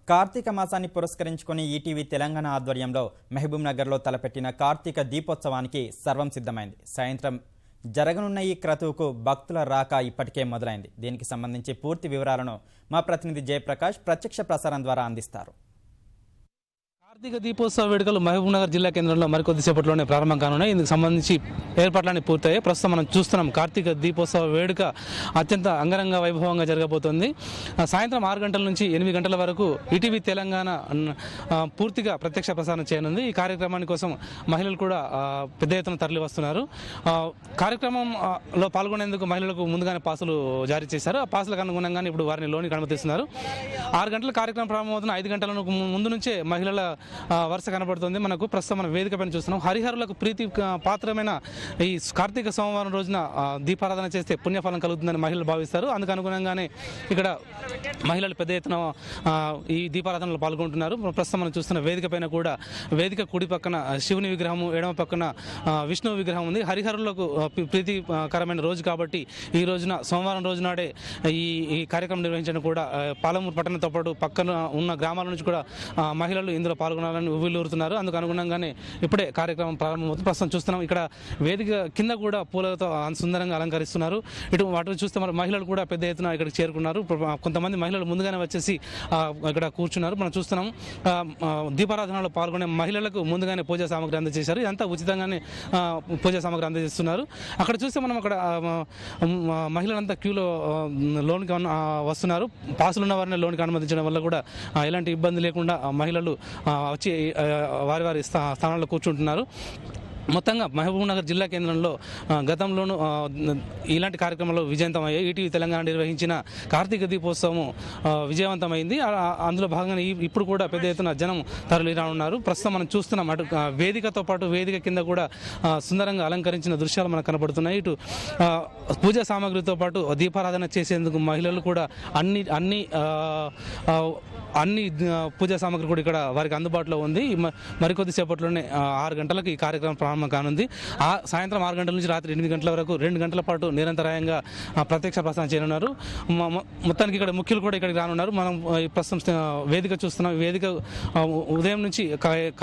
కార్తీక మాసాన్ని పురస్కరించుకుని ఈటీవీ తెలంగాణ ఆధ్వర్యంలో మహబూబ్నగర్లో తలపెట్టిన కార్తీక దీపోత్సవానికి సర్వం సిద్ధమైంది. సాయంత్రం జరగనున్న ఈ క్రతువుకు భక్తుల రాక ఇప్పటికే మొదలైంది. దీనికి సంబంధించి పూర్తి వివరాలను మా ప్రతినిధి జయప్రకాష్ ప్రత్యక్ష ప్రసారం ద్వారా అందిస్తారు. కార్తీక దీపోత్సవ వేడుకలు మహబూబ్నగర్ జిల్లా కేంద్రంలో మరికొద్దిసేపట్లోనే ప్రారంభం కానున్నాయి. ఇందుకు సంబంధించి ఏర్పాట్లన్నీ పూర్తయ్యాయి. ప్రస్తుతం మనం చూస్తున్నాం కార్తీక దీపోత్సవ వేడుక అత్యంత అంగరంగ వైభవంగా జరగబోతోంది. సాయంత్రం 6 గంటల నుంచి 8 గంటల వరకు ఈటీవీ తెలంగాణ పూర్తిగా ప్రత్యక్ష ప్రసారం చేయనుంది. ఈ కార్యక్రమాని కోసం మహిళలు కూడా పెద్ద ఎత్తున తరలి వస్తున్నారు. కార్యక్రమంలో పాల్గొనేందుకు మహిళలకు ముందుగానే పాసులు జారీ చేశారు. ఆ పాసులకు అనుగుణంగానే ఇప్పుడు వారిని లోనికి అనుమతిస్తున్నారు. 6 గంటల కార్యక్రమం ప్రారంభమవుతున్న 5 గంటల ముందు నుంచే మహిళల వరుస కనబడుతుంది. మనకు ప్రస్తుతం మనం వేదిక పైన చూస్తున్నాం. హరిహరులకు ప్రీతి పాత్రమైన ఈ కార్తీక సోమవారం రోజున దీపారాధన చేస్తే పుణ్యఫలం కలుగుతుందని మహిళలు భావిస్తారు. అందుకు అనుగుణంగానే ఇక్కడ మహిళలు పెద్ద ఎత్తున ఈ దీపారాధనలో పాల్గొంటున్నారు. ప్రస్తుతం మనం చూస్తున్న వేదిక పైన కూడా వేదిక కుడి పక్కన శివుని విగ్రహము, ఎడమ పక్కన విష్ణువు విగ్రహం ఉంది. హరిహరులకు ప్రీతికరమైన రోజు కాబట్టి ఈ రోజున సోమవారం రోజు నాడే ఈ కార్యక్రమం నిర్వహించడం కూడా పాలమూరు పట్టణంతో పాటు పక్కన ఉన్న గ్రామాల నుంచి కూడా మహిళలు ఇందులో పాల్గొనాలని ఉవ్విళ్ళూరుతున్నారు. అందుకు అనుగుణంగానే ఇప్పుడే కార్యక్రమం ప్రారంభమవుతుంది. ప్రస్తుతం చూస్తున్నాం ఇక్కడ వేదిక కింద కూడా పూలతో సుందరంగా అలంకరిస్తున్నారు. వాటిని చూస్తే మరి మహిళలు కూడా పెద్ద ఎత్తున ఇక్కడికి చేరుకున్నారు. కొంతమంది మహిళలు ముందుగానే వచ్చేసి ఇక్కడ కూర్చున్నారు. మనం చూస్తున్నాం దీపారాధనలో పాల్గొనే మహిళలకు ముందుగానే పూజా సామాగ్రి అందజేశారు. ఇదంతా ఉచితంగానే పూజా సామాగ్రి అందజేస్తున్నారు. అక్కడ చూస్తే మనం అక్కడ మహిళలంతా క్యూలో లోనికి వస్తున్నారు. పాసులు ఉన్న వారిని లోనికి అనుమతించడం వల్ల కూడా ఎలాంటి ఇబ్బంది లేకుండా మహిళలు వచ్చి వారి స్థానాల్లో కూర్చుంటున్నారు. మొత్తంగా మహబూబ్నగర్ జిల్లా కేంద్రంలో గతంలోనూ ఇలాంటి కార్యక్రమాలు విజయవంతమయ్యాయి. ఈటీవీ తెలంగాణ నిర్వహించిన కార్తీక దీపోత్సవం విజయవంతమైంది. అందులో భాగంగా ఇప్పుడు కూడా పెద్ద ఎత్తున జనం తరలి రానున్నారు. ప్రస్తుతం మనం చూస్తున్నాం అటు వేదికతో పాటు వేదిక కింద కూడా సుందరంగా అలంకరించిన దృశ్యాలు మనకు కనబడుతున్నాయి. ఇటు పూజా సామాగ్రితో పాటు దీపారాధన చేసేందుకు మహిళలు కూడా అన్ని పూజా సామాగ్రి కూడా ఇక్కడ వారికి అందుబాటులో ఉంది. మరికొద్దిసేపట్లోనే 6 గంటలకు ఈ కార్యక్రమం ప్రారంభం కానుంది. సాయంత్రం 6 గంటల నుంచి రాత్రి 8 గంటల వరకు 2 గంటల పాటు నిరంతరాయంగా ప్రత్యక్ష ప్రసారం చేయనున్నారు. మొత్తానికి ఇక్కడ ముఖ్యులు కూడా ఇక్కడికి రానున్నారు. మనం ప్రస్తుతం వేదిక చూస్తున్నాం. వేదిక ఉదయం నుంచి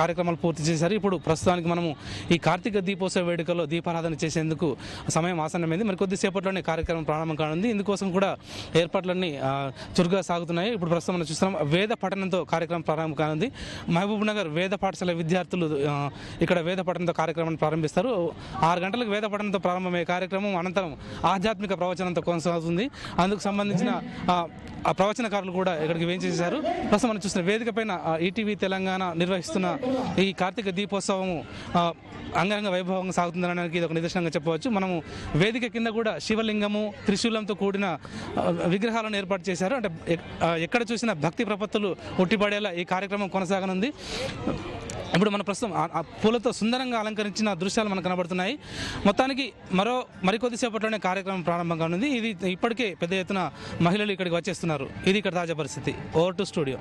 కార్యక్రమాలు పూర్తి చేశారు. ఇప్పుడు ప్రస్తుతానికి మనము ఈ కార్తీక దీపోత్సవ వేడుకలో దీపారాధన చేసేందుకు సమయం ఆసన్నమైంది. మరి కొద్దిసేపట్లోనే కార్యక్రమం ప్రారంభం కానుంది. ఇందుకోసం కూడా ఏర్పాట్లన్నీ చురుగ్గా సాగుతున్నాయి. ఇప్పుడు ప్రస్తుతం మనం చూస్తున్నాం వేద పఠనంతో కార్యక్రమం ప్రారంభం కానుంది. మహబూబ్నగర్ వేద పాఠశాల విద్యార్థులు ఇక్కడ వేద పఠనంతో కార్యక్రమాన్ని ప్రారంభిస్తారు. 6 గంటలకు వేద పఠనంతో ప్రారంభమయ్యే కార్యక్రమం అనంతరం ఆధ్యాత్మిక ప్రవచనంతో కొనసాగుతుంది. అందుకు సంబంధించిన ఆ ప్రవచనకారులు కూడా ఇక్కడికి వేయించేశారు. ప్రస్తుతం మనం చూస్తున్న వేదిక పైన ఈటీవీ తెలంగాణ నిర్వహిస్తున్న ఈ కార్తీక దీపోత్సవం అంగరంగ వైభవంగా సాగుతుందనడానికి ఇది ఒక నిదర్శనంగా చెప్పవచ్చు. మనము వేదిక కింద కూడా శివలింగము, త్రిశూలంతో కూడిన విగ్రహాలను ఏర్పాటు చేశారు. అంటే ఎక్కడ చూసినా భక్తి ప్రపత్తులు ఉట్టిపడేలా ఈ కార్యక్రమం కొనసాగనుంది. ఇప్పుడు మన ప్రస్తుతం పూలతో సుందరంగా అలంకరించిన దృశ్యాలు మనకు కనబడుతున్నాయి. మొత్తానికి మరికొద్దిసేపట్లోనే కార్యక్రమం ప్రారంభం కానుంది. ఇది ఇప్పటికే పెద్ద ఎత్తున మహిళలు ఇక్కడికి వచ్చేస్తున్నారు. ఇది ఇక్కడ తాజా పరిస్థితి. Over to studio.